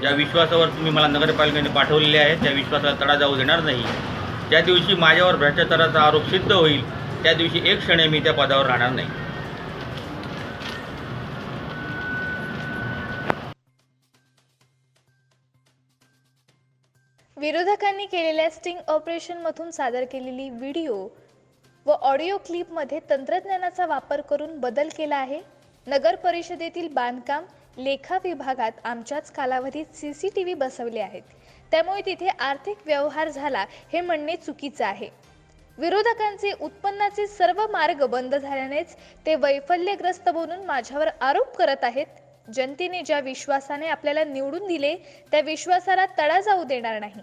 ज्या विश्वासावर तुम्ही मला नगरपालिकेने पाठवलेले आहे त्या विश्वासाला तडा जाऊ देणार नाही. ज्या दिवशी माझ्यावर भ्रष्टाचाराचा आरोप सिद्ध होईल त्या दिवशी एक क्षणी मी त्या पदावर राहणार नाही. विरोधकांनी केलेल्या स्टिंग ऑपरेशनमधून सादर केलेली व्हिडिओ व ऑडिओ क्लिपमध्ये तंत्रज्ञानाचा वापर करून बदल केला आहे. नगर परिषदेतील बांधकाम लेखा विभागात आमच्याच कालावधीत CCTV बसवले आहेत, त्यामुळे तिथे आर्थिक व्यवहार झाला हे म्हणणे चुकीचे आहे. विरोधकांचे उत्पन्नाचे सर्व मार्ग बंद झाल्यानेच ते वैफल्यग्रस्त बनून माझ्यावर आरोप करत आहेत. जनतेने ज्या विश्वासाने आपल्याला निवडून दिले त्या विश्वासाला तडा जाऊ देणार नाही.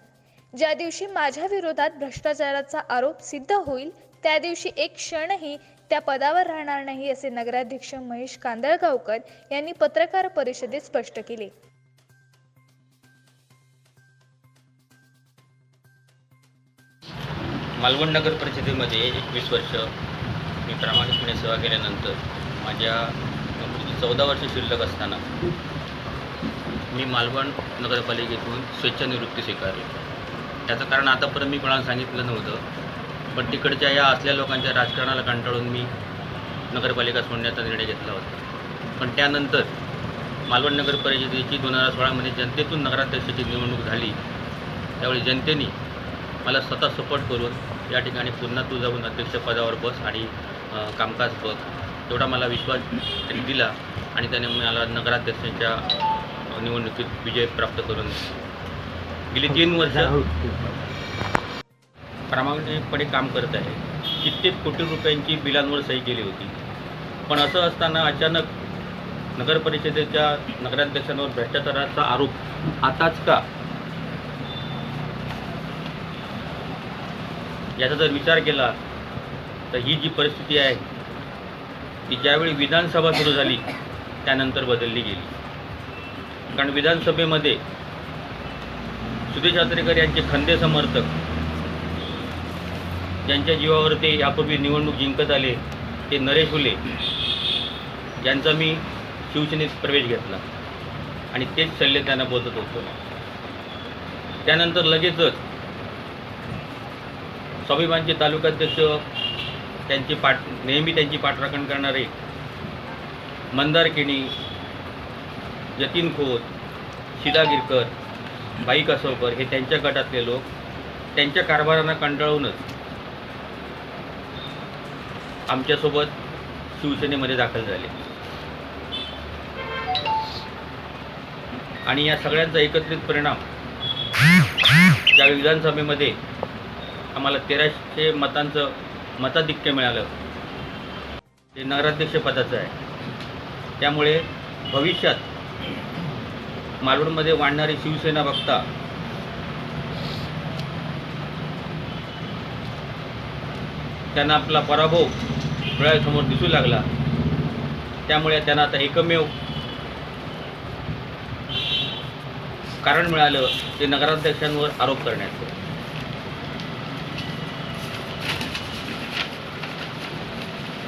ज्या दिवशी माझ्या विरोधात भ्रष्टाचाराचा आरोप सिद्ध होईल त्या दिवशी एक क्षणही त्या पदावर राहणार नाही, असे नगराध्यक्ष महेश कांदळगावकर यांनी पत्रकार परिषदेत स्पष्ट केले. मालवण नगर परिषदेमध्ये 21 वर्ष मी प्रामाणिकपणे सेवा केल्यानंतर माझ्या नोकरीची 14 वर्ष शिल्लक असताना मी मालवण नगरपालिकेतून स्वेच्छानिवृत्ती स्वीकारली. त्याचं कारण आतापर्यंत मी कोणाला सांगितलं नव्हतं, पण तिकडच्या या असल्या लोकांच्या राजकारणाला कंटाळून मी नगरपालिका सोडण्याचा निर्णय घेतला होता. पण त्यानंतर मालवण नगर परिषदेची 2016मध्ये जनतेतून नगराध्यक्षाची निवडणूक झाली. त्यावेळी जनतेने मला स्वतः सपोर्ट करून या ठिकाणी पुन्हा तू जाऊन अध्यक्षपदावर बस आणि कामकाज बघ एवढा मला विश्वास त्यांनी दिला आणि त्याने मला नगराध्यक्षाच्या निवडणुकीत विजय प्राप्त करून गेली 3 वर्ष प्रामाणिकपणे काम करत आहे. कित्येक कोटी रुपयांची बिलांवर सही केली होती. पण असं असताना अचानक नगर परिषदेच्या नगराध्यक्षांवर भ्रष्टाचाराचा आरोप आताच का, याचा जर विचार केला तर ही जी परिस्थिती आहे ती ज्यावेळी विधानसभा सुरू झाली त्यानंतर बदलली गेली. कारण विधानसभेमध्ये सुधीर यात्रेकर यांचे खंदे समर्थक ज्यांच्या जीवावर ते यापूर्वी निवडणूक जिंकत आले ते नरेश हुले ज्यांचा मी शिवसेनेत प्रवेश घेतला आणि तेच शल्य त्यांना बोलत होतो. त्यानंतर लगेचच स्वाभिमानचे तालुकाध्यक्ष नेहमी त्यांची पाठराखण करणारे मंदार केणी, यतीन खोत, शिदा गिरकर, बाई कसवकर हे त्यांच्या गटातले लोक त्यांच्या कारभारांना कंटाळूनच आमच्यासोबत शिवसेनेमध्ये दाखल झाले. आणि या सगळ्यांचा एकत्रित परिणाम ज्या विधानसभेमध्ये आम्हाला 1300 मतांचं मताधिक्य मिळालं ते नगराध्यक्षपदाचं आहे. त्यामुळे भविष्यात मालवणमध्ये वाढणारी शिवसेना बघता त्यांना आपला पराभव डोळ्यासमोर दिसू लागला. त्यामुळे त्यांना आता एकमेव कारण मिळालं ते नगराध्यक्षांवर आरोप करण्याचं.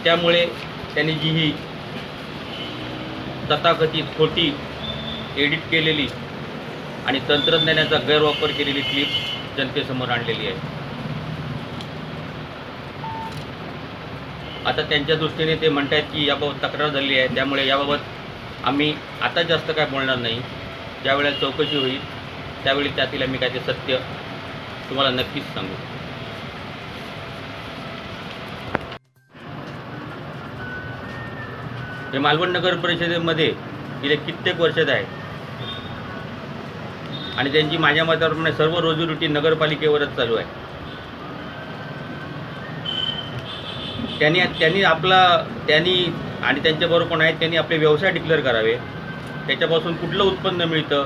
त्यामुळे त्यांनी जी ही तथाकथित खोटी एडिट केलेली आणि तंत्रज्ञानाचा गैरवापर केलेली क्लिप जनतेसमोर आणलेली आहे. आता त्यांच्या दृष्टीने ते म्हणत आहेत की याबाबत तक्रार झाली आहे, त्यामुळे याबाबत आम्ही आता जास्त काय बोलणार नाही. ज्यावेळेला चौकशी होईल त्यावेळी त्यातील आम्ही काय ते सत्य तुम्हाला नक्कीच सांगू. हे मालवण नगर परिषदेमध्ये गेले कित्येक वर्षात आहे आणि त्यांची माझ्या मताप्रमाणे सर्व रोजीरोटी नगरपालिकेवरच चालू आहे. त्यांनी आणि त्यांच्याबरोबर कोण आहेत त्यांनी आपले व्यवसाय डिक्लेअर करावे, त्याच्यापासून कुठलं उत्पन्न मिळतं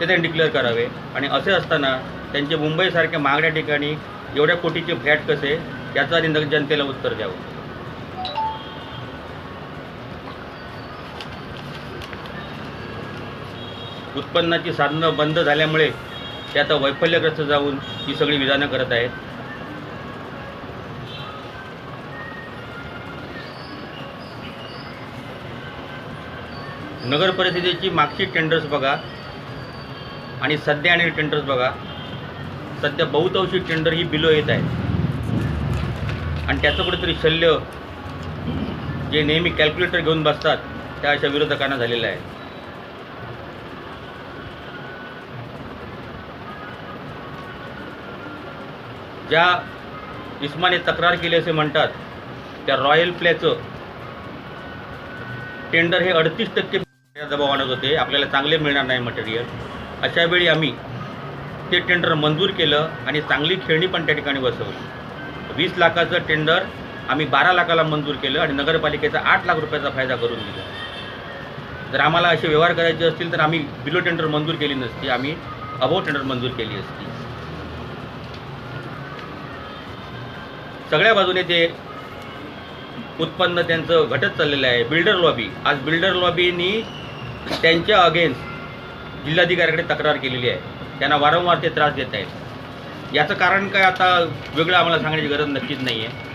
ते त्यांनी डिक्लेअर करावे. आणि असे असताना त्यांचे मुंबईसारख्या महागड्या ठिकाणी एवढ्या कोटीचे फ्लॅट कसे याचं आणि जनतेला उत्तर द्यावं. उत्पन्नाची साधनं बंद झाल्यामुळे ते आता वैफल्यग्रस्त जाऊन ही सगळी विधानं करत आहेत. नगर परिषदेची मागची टेंडर्स बघा, आणि सध्या आणि टेंडर्स बघा, सध्या बहुतांशी टेंडर ही बिलो येत आहे आणि त्याचं कुठेतरी शल्य जे नेहमी कॅल्क्युलेटर घेऊन बसतात त्या अशा विरोधकांना झालेलं आहे. ज्या इस्माने तक्रार केली असे म्हणतात त्या रॉयल प्लेचं टेंडर हे 38% दबाव आणत होते, आपल्याला चांगले मिळणार नाही मटेरियल. अशा वेळी आम्ही ते टेंडर मंजूर केलं आणि चांगली खेळणी पण त्या ठिकाणी बसवली. 20 लाखाचं टेंडर आम्ही 12 लाखाला मंजूर केलं आणि नगरपालिकेचा 8 लाख रुपयाचा फायदा करून दिला. जर आम्हाला असे व्यवहार करायचे असतील तर आम्ही बिलो टेंडर मंजूर केली नसती, आम्ही अबोव टेंडर मंजूर केली असती. सगळ्या बाजूने ते उत्पन्न त्यांचं घटत चाललेलं आहे. बिल्डर लॉबी, आज बिल्डर लॉबीनी त्यांच्या अगेन्स्ट जिल्हाधिकाऱ्याकडे तक्रार केलेली आहे. त्यांना वारंवार ते त्रास देत आहेत. याचं कारण काय आता वेगळं आम्हाला सांगण्याची गरज नक्कीच नाही आहे.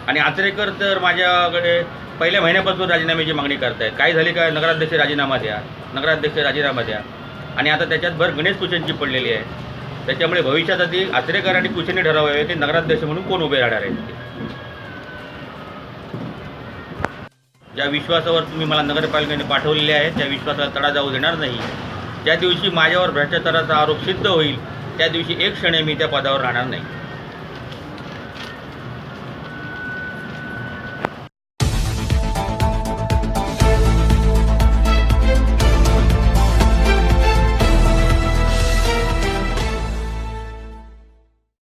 आणि आचरेकर तर माझ्याकडे पहिल्या महिन्यापासून राजीनाम्याची मागणी करतायत. काय झाली काय, नगराध्यक्ष राजीनामा द्या, नगराध्यक्ष राजीनामा द्या. आणि आता त्याच्यात भर गणेश कुशेंची पडलेली आहे. त्याच्यामुळे भविष्यात आधी आचरेकर आणि कुशेंनी ठरवावे की नगराध्यक्ष म्हणून कोण उभे राहणार आहेत ते. ज्या विश्वासावर तुम्ही मला नगरपालिकेने पाठवलेले आहे त्या विश्वासाला तडा जाऊ देणार नाही. ज्या दिवशी माझ्यावर भ्रष्टाचाराचा आरोप सिद्ध होईल त्या दिवशी एक क्षणी मी त्या पदावर राहणार नाही.